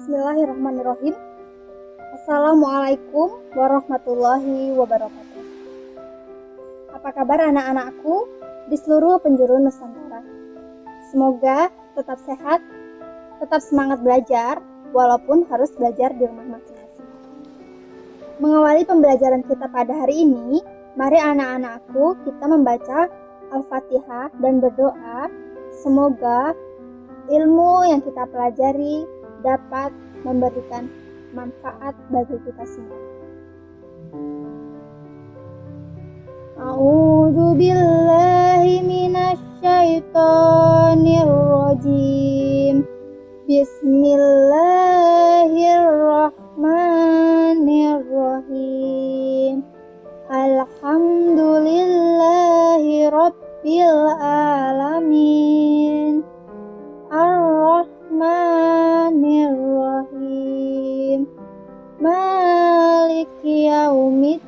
Bismillahirrahmanirrahim. Assalamualaikum warahmatullahi wabarakatuh. Apa kabar anak-anakku di seluruh penjuru Nusantara? Semoga tetap sehat, tetap semangat belajar, walaupun harus belajar di rumah masing-masing. Mengawali pembelajaran kita pada hari ini, mari anak-anakku kita membaca Al-Fatihah dan berdoa. Semoga ilmu yang kita pelajari dapat memberikan manfaat bagi kita semua. A'udzu billahi minasy syaithanir rajim. Bismillahirrahmanirrahim. Alhamdulillahi rabbil alamin. Ar-Rahmanir-Rahim. Maliki yaumiddin.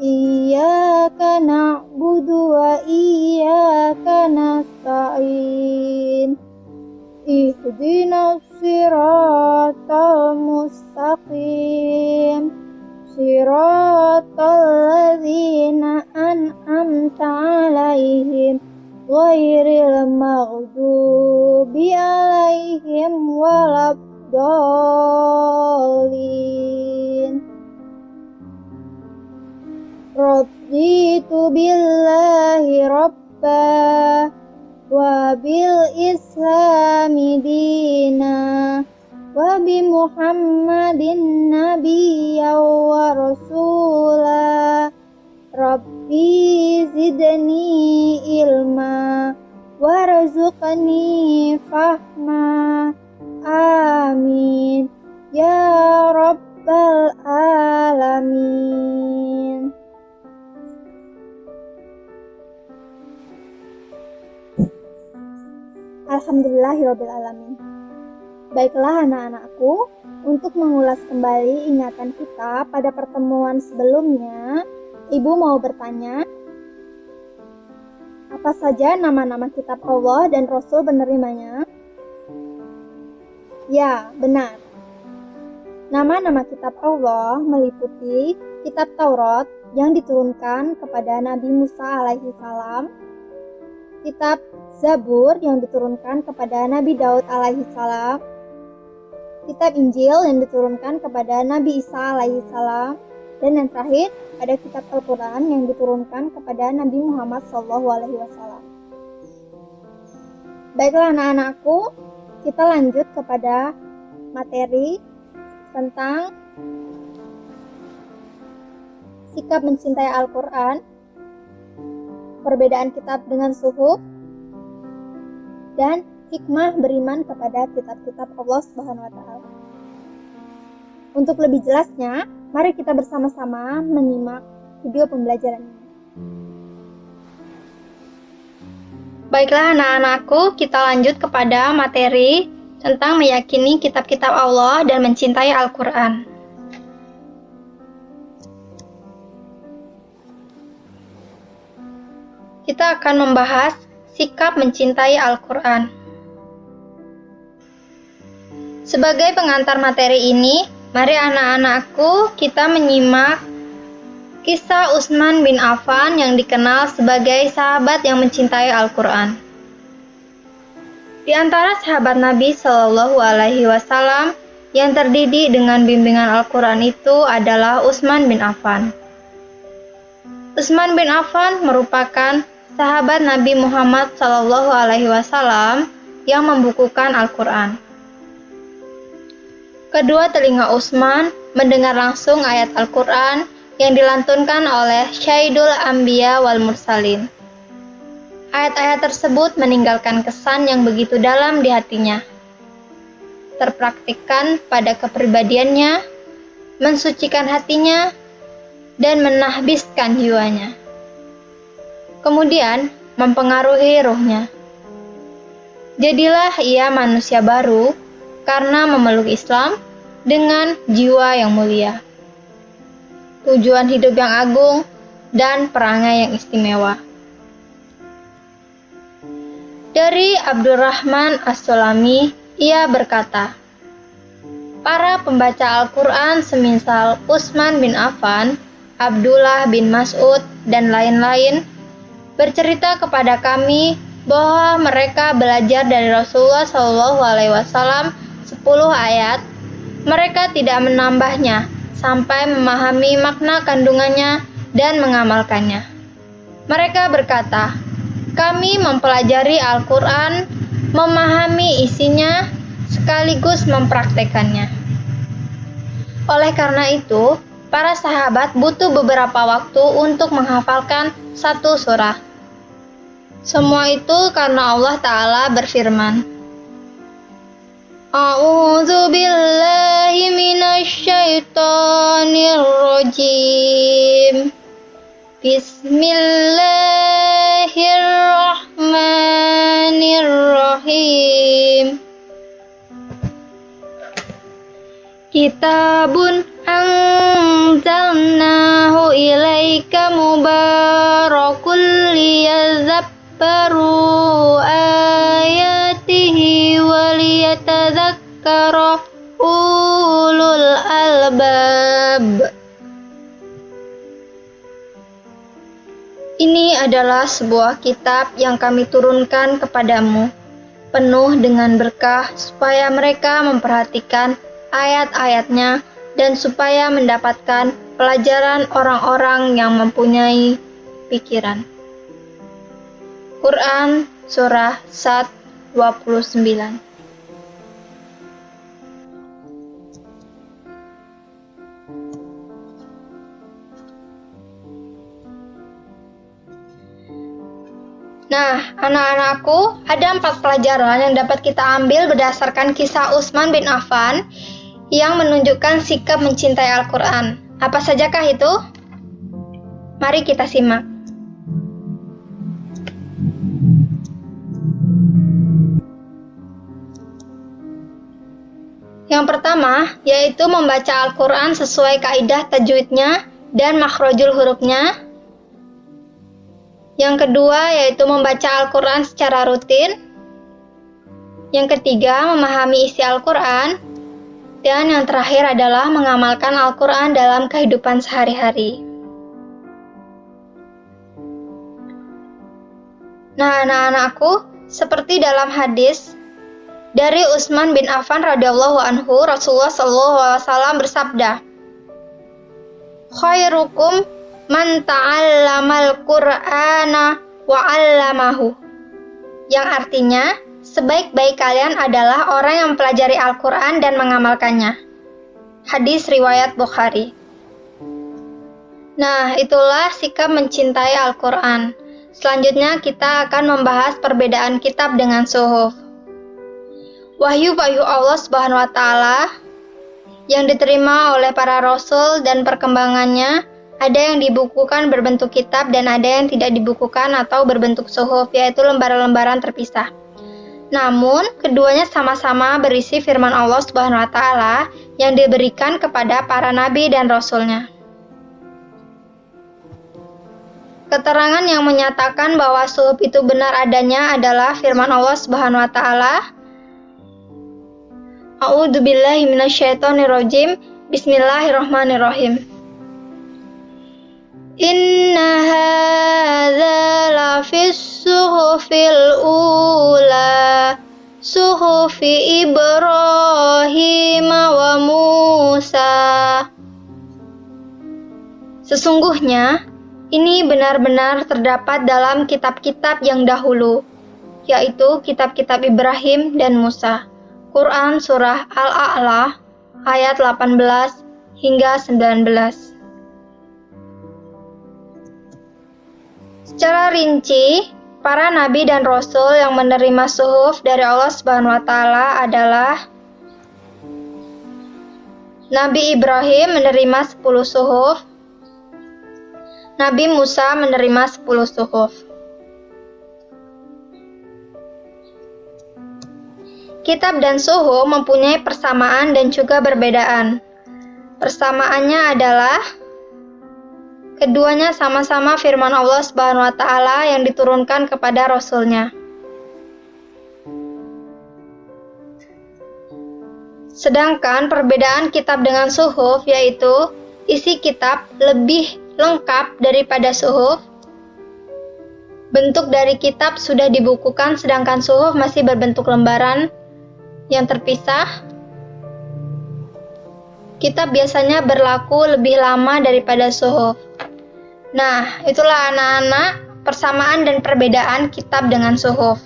Iyyaka na'budu wa iyyaka nasta'in. Ihdinas siratal mustaqim. Siratal ladzina an'amta 'alaihim ghairil maghdubi 'alaihim waladdallin. Raditu billahi rabba wa bil islami dina wa bi Muhammadin nabiyya wa rasula. Rabbi zidni ilma warzuqni fahma. Amin ya rabbal alamin. Alhamdulillahirabbil alamin. Baiklah anak-anakku, untuk mengulas kembali ingatan kita pada pertemuan sebelumnya, Ibu mau bertanya, apa saja nama-nama kitab Allah dan Rasul penerimanya? Ya, benar. Nama-nama kitab Allah meliputi kitab Taurat yang diturunkan kepada Nabi Musa alaihi salam, kitab Zabur yang diturunkan kepada Nabi Daud alaihi salam, kitab Injil yang diturunkan kepada Nabi Isa alaihi salam, dan yang terakhir ada kitab Al-Quran yang diturunkan kepada Nabi Muhammad SAW. Baiklah anak-anakku, kita lanjut kepada materi tentang sikap mencintai Al-Quran, perbedaan kitab dengan suhuf, dan hikmah beriman kepada kitab-kitab Allah SWT. Untuk lebih jelasnya, mari kita bersama-sama menyimak video pembelajaran ini. Baiklah anak-anakku, kita lanjut kepada materi tentang meyakini kitab-kitab Allah dan mencintai Al-Quran. Kita akan membahas sikap mencintai Al-Quran. Sebagai pengantar materi ini, mari anak-anakku kita menyimak kisah Utsman bin Affan yang dikenal sebagai sahabat yang mencintai Al-Quran. Di antara sahabat Nabi Shallallahu Alaihi Wasallam yang terdidik dengan bimbingan Al-Quran itu adalah Utsman bin Affan. Utsman bin Affan merupakan sahabat Nabi Muhammad Shallallahu Alaihi Wasallam yang membukukan Al-Quran. Kedua telinga Utsman mendengar langsung ayat Al-Quran yang dilantunkan oleh Syaidul Anbiya wal Mursalin. Ayat-ayat tersebut meninggalkan kesan yang begitu dalam di hatinya. Terpraktikkan pada kepribadiannya, mensucikan hatinya, dan menahbiskan jiwanya. Kemudian mempengaruhi ruhnya. Jadilah ia manusia baru karena memeluk Islam dengan jiwa yang mulia, tujuan hidup yang agung, dan perangai yang istimewa. Dari Abdurrahman As-Sulami Ia berkata, para pembaca Al-Quran semisal Utsman bin Affan, Abdullah bin Mas'ud, dan lain-lain bercerita kepada kami bahwa mereka belajar dari Rasulullah SAW 10 ayat. Mereka tidak menambahnya sampai memahami makna kandungannya dan mengamalkannya. Mereka berkata, kami mempelajari Al-Quran, memahami isinya, sekaligus mempraktekannya. Oleh karena itu, para sahabat butuh beberapa waktu untuk menghafalkan satu surah. Semua itu karena Allah Ta'ala berfirman, A'udzu billahi minasy syaithanir rajim. Bismillahirrahmanirrahim. Kitabun anzalnahu ilaika mubarakul liyadabbaru ayatihi waliyatadzakkara ulul albab. Ini adalah sebuah kitab yang kami turunkan kepadamu, penuh dengan berkah supaya mereka memperhatikan ayat-ayatnya dan supaya mendapatkan pelajaran orang-orang yang mempunyai pikiran. Quran Surah Sad 29. Nah, anak-anakku, ada 4 pelajaran yang dapat kita ambil berdasarkan kisah Utsman bin Affan yang menunjukkan sikap mencintai Al-Quran. Apa sajakah itu? Mari kita simak. Yang pertama, yaitu membaca Al-Quran sesuai kaidah tajwidnya dan makhrajul hurufnya. Yang kedua, yaitu membaca Al-Quran secara rutin. Yang ketiga, memahami isi Al-Quran. Dan yang terakhir adalah mengamalkan Al-Quran dalam kehidupan sehari-hari. Nah, anak-anakku, seperti dalam hadis dari Utsman bin Affan radhiyallahu anhu, Rasulullah SAW bersabda, khairukum man ta'allamal Qur'ana wa 'allamahu. Yang artinya, sebaik-baik kalian adalah orang yang mempelajari Al-Quran dan mengamalkannya. Hadis riwayat Bukhari. Nah, itulah sikap mencintai Al-Quran. Selanjutnya kita akan membahas perbedaan kitab dengan suhuf. Wahyu-wahyu Allah Subhanahu wa Ta'ala yang diterima oleh para rasul dan perkembangannya ada yang dibukukan berbentuk kitab dan ada yang tidak dibukukan atau berbentuk suhuf, yaitu lembaran-lembaran terpisah. Namun, keduanya sama-sama berisi firman Allah Subhanahu wa Ta'ala yang diberikan kepada para nabi dan rasulnya. Keterangan yang menyatakan bahwa suhuf itu benar adanya adalah firman Allah Subhanahu wa Ta'ala, A'udzu billahi minasyaitonir rajim. Bismillahirrahmanirrahim. Inna hadza lafis suhufil ula suhufi Ibrahim wa Musa. Sesungguhnya ini benar-benar terdapat dalam kitab-kitab yang dahulu, yaitu kitab-kitab Ibrahim dan Musa. Quran Surah Al-A'la ayat 18 hingga 19. Secara rinci, para nabi dan rasul yang menerima suhuf dari Allah Subhanahu wa Ta'ala adalah Nabi Ibrahim menerima 10 suhuf, Nabi Musa menerima 10 suhuf. Kitab dan suhuf mempunyai persamaan dan juga perbedaan. Persamaannya adalah keduanya sama-sama firman Allah Subhanahu wa Ta'ala yang diturunkan kepada Rasul-Nya. Sedangkan perbedaan kitab dengan suhuf yaitu isi kitab lebih lengkap daripada suhuf. Bentuk dari kitab sudah dibukukan sedangkan suhuf masih berbentuk lembaran yang terpisah. Kitab biasanya berlaku lebih lama daripada suhuf. Nah, itulah anak-anak persamaan dan perbedaan kitab dengan suhuf.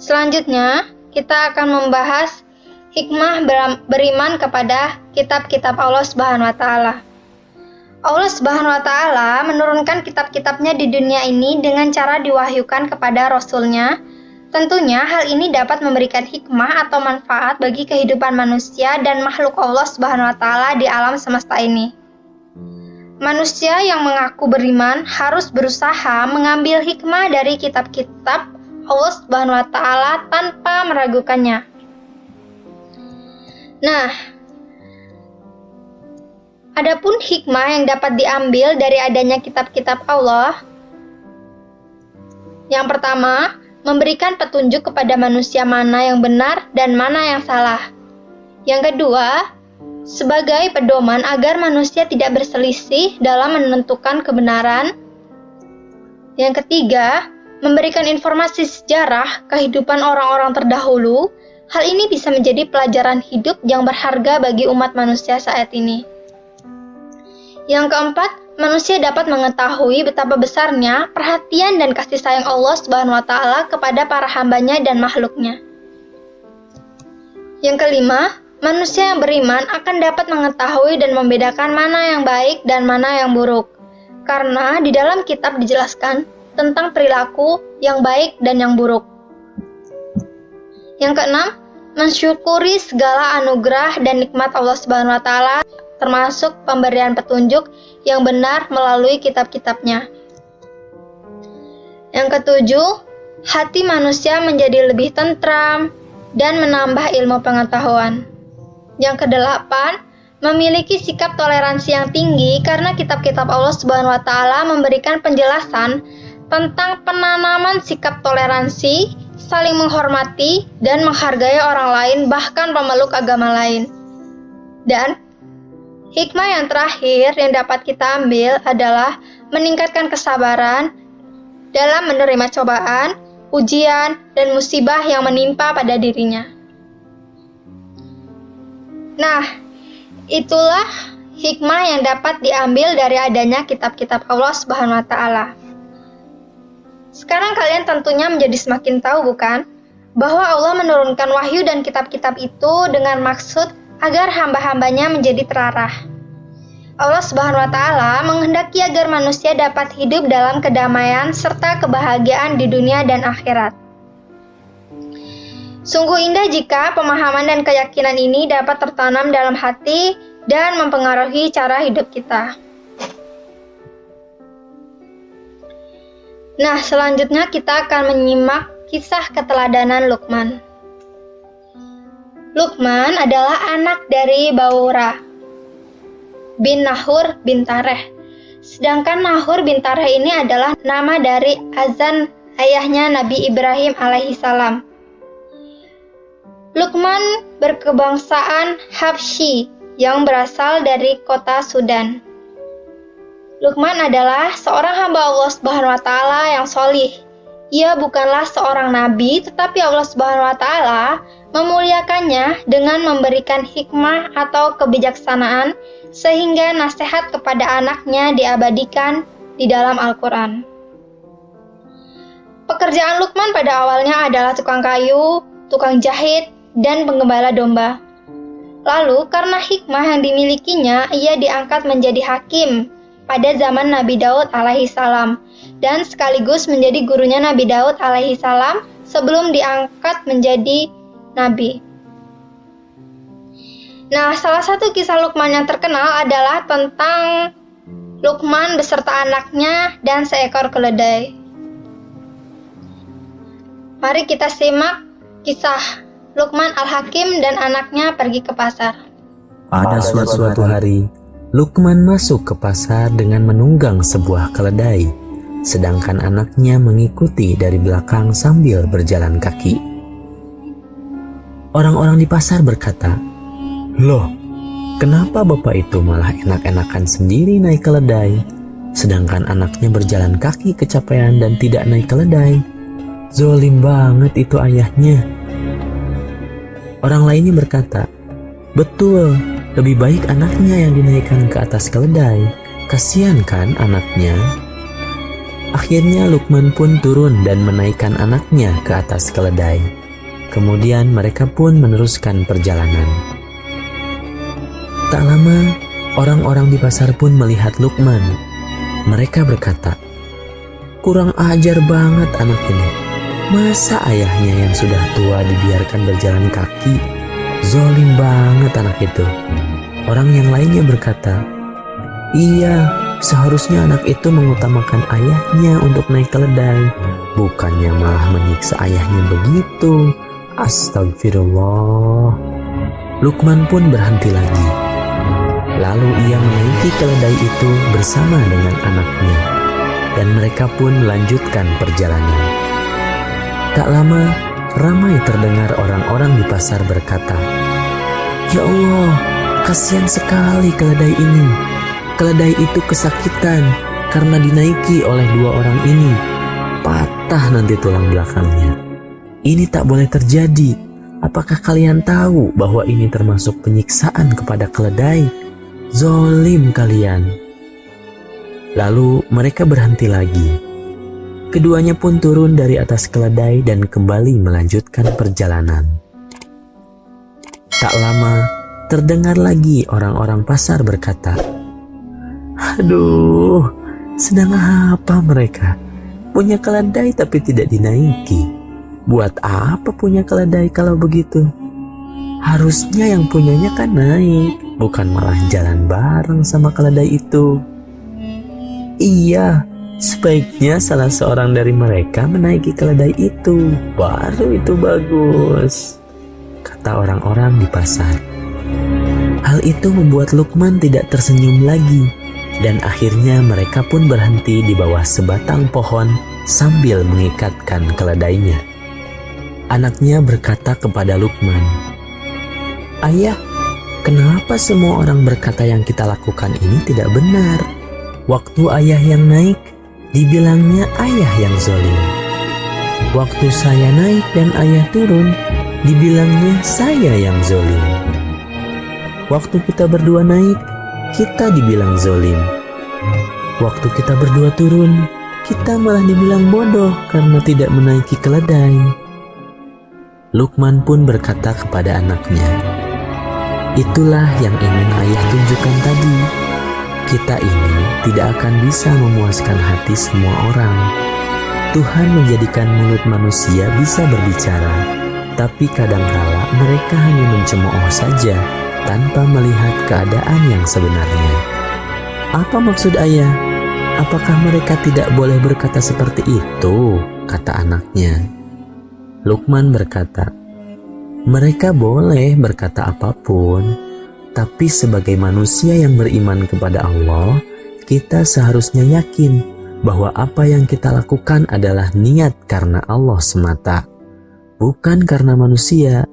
Selanjutnya, kita akan membahas hikmah beriman kepada kitab-kitab Allah Subhanahu wa Ta'ala. Allah Subhanahu wa Ta'ala menurunkan kitab-kitabnya di dunia ini dengan cara diwahyukan kepada Rasul-Nya. Tentunya hal ini dapat memberikan hikmah atau manfaat bagi kehidupan manusia dan makhluk Allah Subhanahu wa Ta'ala di alam semesta ini. Manusia yang mengaku beriman harus berusaha mengambil hikmah dari kitab-kitab Allah Subhanahu wa Ta'ala tanpa meragukannya. Nah, adapun hikmah yang dapat diambil dari adanya kitab-kitab Allah, yang pertama, memberikan petunjuk kepada manusia mana yang benar dan mana yang salah. Yang kedua, sebagai pedoman agar manusia tidak berselisih dalam menentukan kebenaran. Yang ketiga, memberikan informasi sejarah kehidupan orang-orang terdahulu. Hal ini bisa menjadi pelajaran hidup yang berharga bagi umat manusia saat ini. Yang keempat, manusia dapat mengetahui betapa besarnya perhatian dan kasih sayang Allah Subhanahu wa Ta'ala kepada para hambanya dan makhluknya. Yang kelima, manusia yang beriman akan dapat mengetahui dan membedakan mana yang baik dan mana yang buruk. Karena di dalam kitab dijelaskan tentang perilaku yang baik dan yang buruk. Yang keenam, mensyukuri segala anugerah dan nikmat Allah Subhanahu wa Ta'ala, termasuk pemberian petunjuk yang benar melalui kitab-kitabnya. Yang ketujuh, hati manusia menjadi lebih tentram dan menambah ilmu pengetahuan. Yang kedelapan, memiliki sikap toleransi yang tinggi karena kitab-kitab Allah Subhanahu wa Ta'ala memberikan penjelasan tentang penanaman sikap toleransi, saling menghormati dan menghargai orang lain, bahkan pemeluk agama lain. Dan hikmah yang terakhir yang dapat kita ambil adalah meningkatkan kesabaran dalam menerima cobaan, ujian, dan musibah yang menimpa pada dirinya. Nah, itulah hikmah yang dapat diambil dari adanya kitab-kitab Allah Subhanahu wa Ta'ala. Sekarang kalian tentunya menjadi semakin tahu, bukan? Bahwa Allah menurunkan wahyu dan kitab-kitab itu dengan maksud agar hamba-hambanya menjadi terarah. Allah Subhanahu wa Ta'ala menghendaki agar manusia dapat hidup dalam kedamaian serta kebahagiaan di dunia dan akhirat. Sungguh indah jika pemahaman dan keyakinan ini dapat tertanam dalam hati dan mempengaruhi cara hidup kita. Nah, selanjutnya kita akan menyimak kisah keteladanan Luqman. Luqman adalah anak dari Baura bin Nahur bin Tareh. Sedangkan Nahur bin Tareh ini adalah nama dari Azan, ayahnya Nabi Ibrahim alaihissalam. Luqman berkebangsaan Habsyi yang berasal dari kota Sudan. Luqman adalah seorang hamba Allah Subhanahu wa Ta'ala yang solih. Ia bukanlah seorang nabi, tetapi Allah Subhanahu wa Ta'ala memuliakannya dengan memberikan hikmah atau kebijaksanaan sehingga nasihat kepada anaknya diabadikan di dalam Al-Quran. Pekerjaan Luqman pada awalnya adalah tukang kayu, tukang jahit, dan penggembala domba. Lalu karena hikmah yang dimilikinya, ia diangkat menjadi hakim pada zaman Nabi Daud alaihissalam dan sekaligus menjadi gurunya Nabi Daud alaihissalam sebelum diangkat menjadi nabi. Nah, salah satu kisah Luqman yang terkenal adalah tentang Luqman beserta anaknya dan seekor keledai. Mari kita simak kisah Luqman Al-Hakim dan anaknya pergi ke pasar. Pada suatu hari, Luqman masuk ke pasar dengan menunggang sebuah keledai. sedangkan anaknya mengikuti dari belakang sambil berjalan kaki. Orang-orang di pasar berkata, "Loh, kenapa bapak itu malah enak-enakan sendiri naik keledai, sedangkan anaknya berjalan kaki kecapean dan tidak naik keledai? Zolim banget itu ayahnya." Orang lainnya berkata, "Betul, lebih baik anaknya yang dinaikkan ke atas keledai. Kasian kan anaknya?" Akhirnya Luqman pun turun dan menaikkan anaknya ke atas keledai. Kemudian mereka pun meneruskan perjalanan. Tak lama, orang-orang di pasar pun melihat Luqman. Mereka berkata, "Kurang ajar banget anak ini. Masa ayahnya yang sudah tua dibiarkan berjalan kaki? Zolim banget anak itu." Orang yang lainnya berkata, "Iya, seharusnya anak itu mengutamakan ayahnya untuk naik keledai, bukannya malah menyiksa ayahnya begitu. Astagfirullah." Luqman pun berhenti lagi. Lalu ia menaiki keledai itu bersama dengan anaknya, dan mereka pun melanjutkan perjalanan. Tak lama, ramai terdengar orang-orang di pasar berkata, "Ya Allah, kasihan sekali keledai ini. Keledai itu kesakitan karena dinaiki oleh dua orang ini. Patah nanti tulang belakangnya. Ini tak boleh terjadi. Apakah kalian tahu bahwa ini termasuk penyiksaan kepada keledai? Zolim kalian." Lalu mereka berhenti lagi. Keduanya pun turun dari atas keledai dan kembali melanjutkan perjalanan. Tak lama, terdengar lagi orang-orang pasar berkata, "Aduh, sedang apa mereka? Punya keledai tapi tidak dinaiki. Buat apa punya keledai kalau begitu? Harusnya yang punyanya kan naik, bukan malah jalan bareng sama keledai itu. Iya, sebaiknya salah seorang dari mereka menaiki keledai itu, baru itu bagus," kata orang-orang di pasar. Hal itu membuat Luqman tidak tersenyum lagi, dan akhirnya mereka pun berhenti di bawah sebatang pohon sambil mengikatkan keledainya. Anaknya berkata kepada Luqman, "Ayah, kenapa semua orang berkata yang kita lakukan ini tidak benar? Waktu ayah yang naik, dibilangnya ayah yang zalim. Waktu saya naik dan ayah turun, dibilangnya saya yang zalim. Waktu kita berdua naik, kita dibilang zalim. Waktu kita berdua turun, kita malah dibilang bodoh karena tidak menaiki keledai." Luqman pun berkata kepada anaknya, "Itulah yang ingin ayah tunjukkan tadi. Kita ini tidak akan bisa memuaskan hati semua orang. Tuhan menjadikan mulut manusia bisa berbicara, tapi kadangkala mereka hanya mencemooh saja tanpa melihat keadaan yang sebenarnya." "Apa maksud ayah? Apakah mereka tidak boleh berkata seperti itu?" kata anaknya. Luqman berkata, "Mereka boleh berkata apapun, tapi sebagai manusia yang beriman kepada Allah, kita seharusnya yakin bahwa apa yang kita lakukan adalah niat karena Allah semata, bukan karena manusia.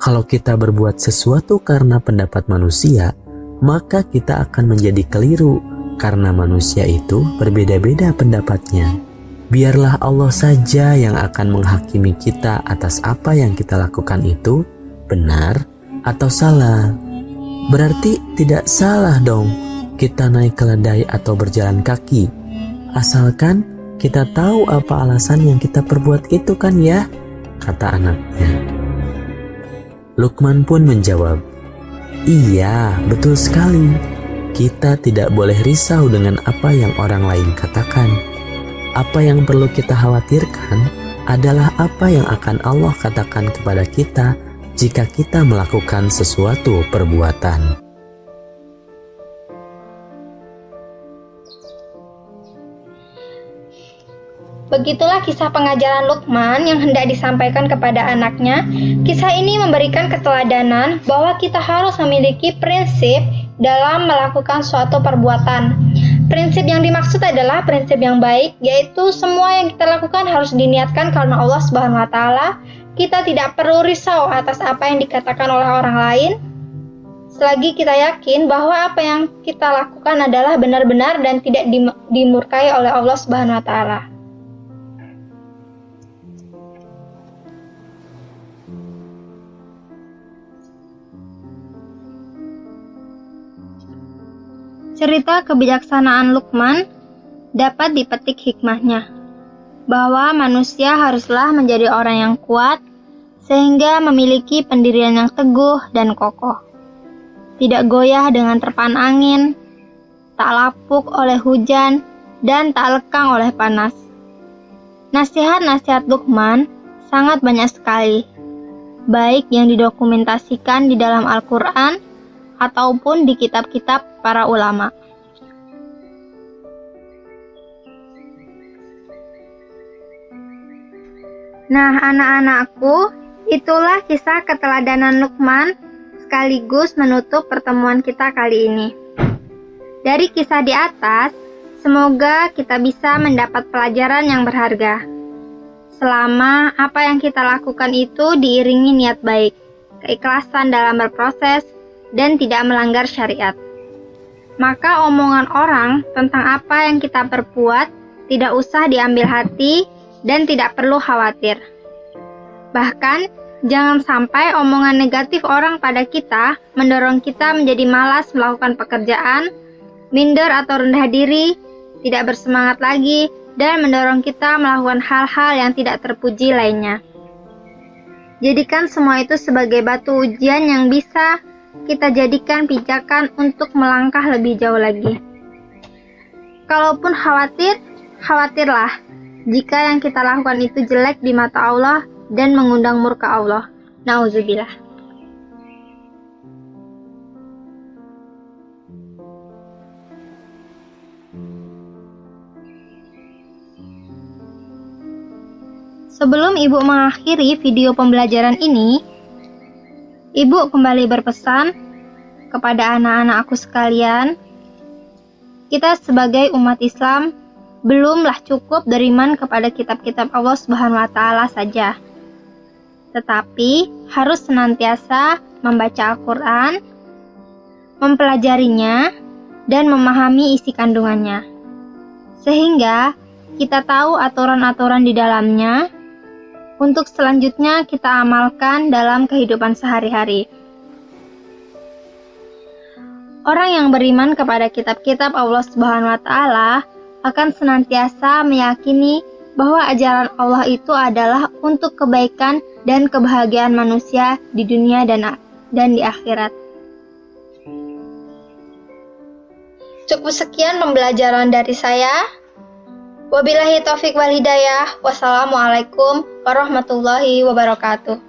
Kalau kita berbuat sesuatu karena pendapat manusia, maka kita akan menjadi keliru karena manusia itu berbeda-beda pendapatnya. Biarlah Allah saja yang akan menghakimi kita atas apa yang kita lakukan itu benar atau salah. Berarti tidak salah dong kita naik keledai atau berjalan kaki, asalkan kita tahu apa alasan yang kita perbuat itu kan ya?" kata anaknya. Luqman pun menjawab, "Iya, betul sekali. Kita tidak boleh risau dengan apa yang orang lain katakan. Apa yang perlu kita khawatirkan adalah apa yang akan Allah katakan kepada kita jika kita melakukan sesuatu perbuatan." Begitulah kisah pengajaran Luqman yang hendak disampaikan kepada anaknya. Kisah ini memberikan keteladanan bahwa kita harus memiliki prinsip dalam melakukan suatu perbuatan. Prinsip yang dimaksud adalah prinsip yang baik, yaitu semua yang kita lakukan harus diniatkan karena Allah Subhanahu wa Ta'ala. Kita tidak perlu risau atas apa yang dikatakan oleh orang lain, selagi kita yakin bahwa apa yang kita lakukan adalah benar-benar dan tidak dimurkai oleh Allah Subhanahu wa Ta'ala. Cerita kebijaksanaan Luqman dapat dipetik hikmahnya, bahwa manusia haruslah menjadi orang yang kuat, sehingga memiliki pendirian yang teguh dan kokoh. Tidak goyah dengan terpaan angin, tak lapuk oleh hujan, dan tak lekang oleh panas. Nasihat-nasihat Luqman sangat banyak sekali, baik yang didokumentasikan di dalam Al-Quran, ataupun di kitab-kitab para ulama. Nah, anak-anakku, itulah kisah keteladanan Luqman sekaligus menutup pertemuan kita kali ini. Dari kisah di atas, semoga kita bisa mendapat pelajaran yang berharga. Selama apa yang kita lakukan itu diiringi niat baik, keikhlasan dalam berproses, dan tidak melanggar syariat. Maka omongan orang tentang apa yang kita perbuat tidak usah diambil hati dan tidak perlu khawatir. Bahkan, jangan sampai omongan negatif orang pada kita mendorong kita menjadi malas melakukan pekerjaan, minder atau rendah diri, tidak bersemangat lagi, dan mendorong kita melakukan hal-hal yang tidak terpuji lainnya. Jadikan semua itu sebagai batu ujian yang bisa kita jadikan pijakan untuk melangkah lebih jauh lagi. Kalaupun khawatir, khawatirlah jika yang kita lakukan itu jelek di mata Allah dan mengundang murka Allah. Nauzubillah. Sebelum Ibu mengakhiri video pembelajaran ini, Ibu kembali berpesan kepada anak-anak aku sekalian, kita sebagai umat Islam belumlah cukup beriman kepada kitab-kitab Allah Subhanahu wa Ta'ala saja, tetapi harus senantiasa membaca Al-Quran, mempelajarinya, dan memahami isi kandungannya, sehingga kita tahu aturan-aturan di dalamnya, untuk selanjutnya kita amalkan dalam kehidupan sehari-hari. Orang yang beriman kepada kitab-kitab Allah Subhanahu wa Ta'ala akan senantiasa meyakini bahwa ajaran Allah itu adalah untuk kebaikan dan kebahagiaan manusia di dunia dan di akhirat. Cukup sekian pembelajaran dari saya. Wabillahi taufik wal hidayah. Wassalamualaikum warahmatullahi wabarakatuh.